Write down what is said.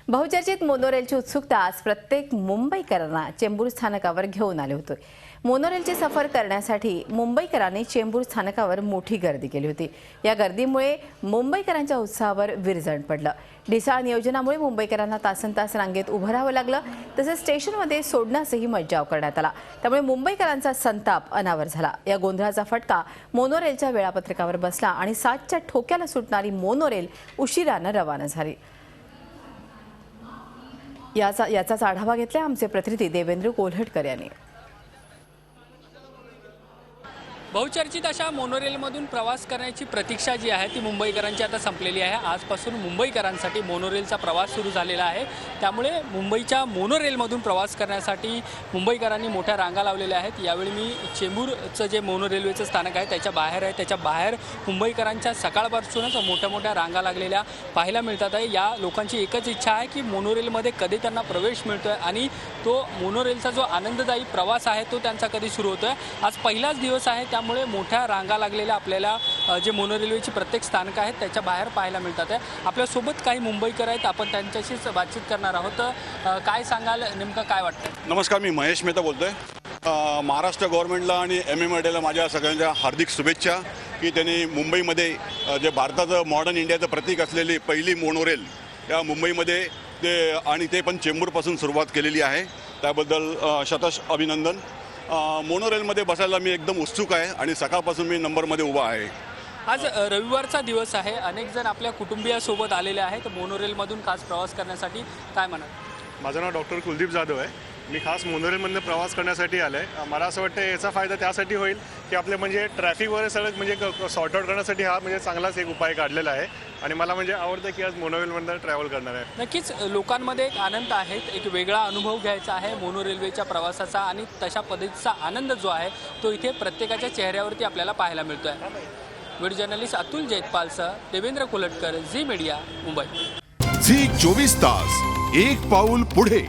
बहुचर्चित मोनोरेलची उत्सुकता आज प्रत्येक मुंबईकरांना चेंबूर स्थानकावर घेऊन आले होते। मोनोरेलची सफर करण्यासाठी मुंबईकरांनी चेंबूर स्थानकावर मोठी गर्दी केली होती। या गर्दीमुळे मुंबईकरांच्या उत्साहावर विरजण पडलं। ढिसाळ नियोजनामुळे मुंबईकरांना तासनतास रांगेत उभं राहावं लागलं, तसेच स्टेशनमध्ये सोडण्यासही मज्जाव करण्यात आला। त्यामुळे मुंबईकरांचा संताप अनावर झाला। या गोंधळाचा फटका मोनोरेलच्या वेळापत्रकावर बसला आणि 7च्या ठोक्याला सुटणारी मोनोरेल उशिरानं रवाना झाली। याचाच आढावा घेतला आमचे प्रतिनिधी देवेंद्र कोल्हटकर यांनी। बहुचर्चित अशा मोनोरेलमधून प्रवास करण्याची प्रतीक्षा जी आहे ती मुंबईकरांची आता संपलेली आहे। आजपासून मुंबईकरांसाठी मोनोरेलचा प्रवास सुरू झालेला आहे। त्यामुळे मुंबईच्या मोनोरेलमधून प्रवास करण्यासाठी मुंबईकरांनी मोठ्या रांगा लावलेल्या आहेत। यावेळी मी चेंबूरचं जे मोनोरेल्वेचं स्थानक आहे त्याच्या बाहेर आहे। त्याच्या बाहेर मुंबईकरांच्या सकाळपासूनच मोठ्या रांगा लागलेल्या पाहायला मिळतात आहे। या लोकांची एकच इच्छा आहे की मोनोरेलमध्ये कधी त्यांना प्रवेश मिळतोय आणि तो मोनोरेलचा जो आनंददायी प्रवास आहे तो त्यांचा कधी सुरू होतोय। आज पहिलाच दिवस आहे, त्यामुळे मोठ्या रांगा लागलेल्या आपल्याला जे मोनोरेल्वेची प्रत्येक स्थानक आहेत त्याच्या बाहेर पाहायला मिळतात आहे। आपल्यासोबत काही मुंबईकर आहेत, आपण त्यांच्याशीच बातचीत करणार आहोत। काय सांगाल, नेमकं काय वाटतं? नमस्कार, मी महेश मेहता बोलतोय। महाराष्ट्र गव्हर्नमेंटला आणि MMRDAला माझ्या सगळ्यांच्या हार्दिक शुभेच्छा की त्यांनी मुंबईमध्ये जे भारताचं मॉडर्न इंडियाचं प्रतीक असलेली पहिली मोनोरेल या मुंबईमध्ये ते पण चेंबूरपासून सुरुवात केलेली आहे। त्याबद्दल शतश अभिनंदन। मोनोरेलमध्ये बसायला मी एकदम उत्सुक आहे आणि सकाळपासून मी नंबरमध्ये उभा आहे। आज रविवारचा दिवस आहे, अनेक जण आपल्या कुटुंबियासोबत आलेले आहेत मोनोरेलमधून खास प्रवास करण्यासाठी। काय म्हणाल? माझं नाव डॉक्टर कुलदीप जाधव आहे। मी खास मोनोरेलमधनं प्रवास करण्यासाठी आलो आहे। मला असं वाटतं याचा फायदा त्यासाठी होईल की आपले म्हणजे ट्रॅफिक वगैरे सगळं म्हणजे सॉर्ट आउट करण्यासाठी हा म्हणजे चांगलाच एक उपाय काढलेला आहे आणि मला म्हणजे आवडतं की आज मोनोरेलमधनं ट्रॅव्हल करणार आहे। नक्कीच लोकांमध्ये एक आनंद आहे, एक वेगळा अनुभव घ्यायचा आहे मोनोरेल्वेच्या प्रवासाचा आणि तशा पद्धतीचा आनंद जो आहे तो इथे प्रत्येकाच्या चेहऱ्यावरती आपल्याला पाहायला मिळतो आहे। व्हिडिओ जर्नलिस्ट अतुल जैतपालसह Devendra Kolhatkar, Zee media, Mumbai. Zee 24 तास, एक पाऊल पुढे।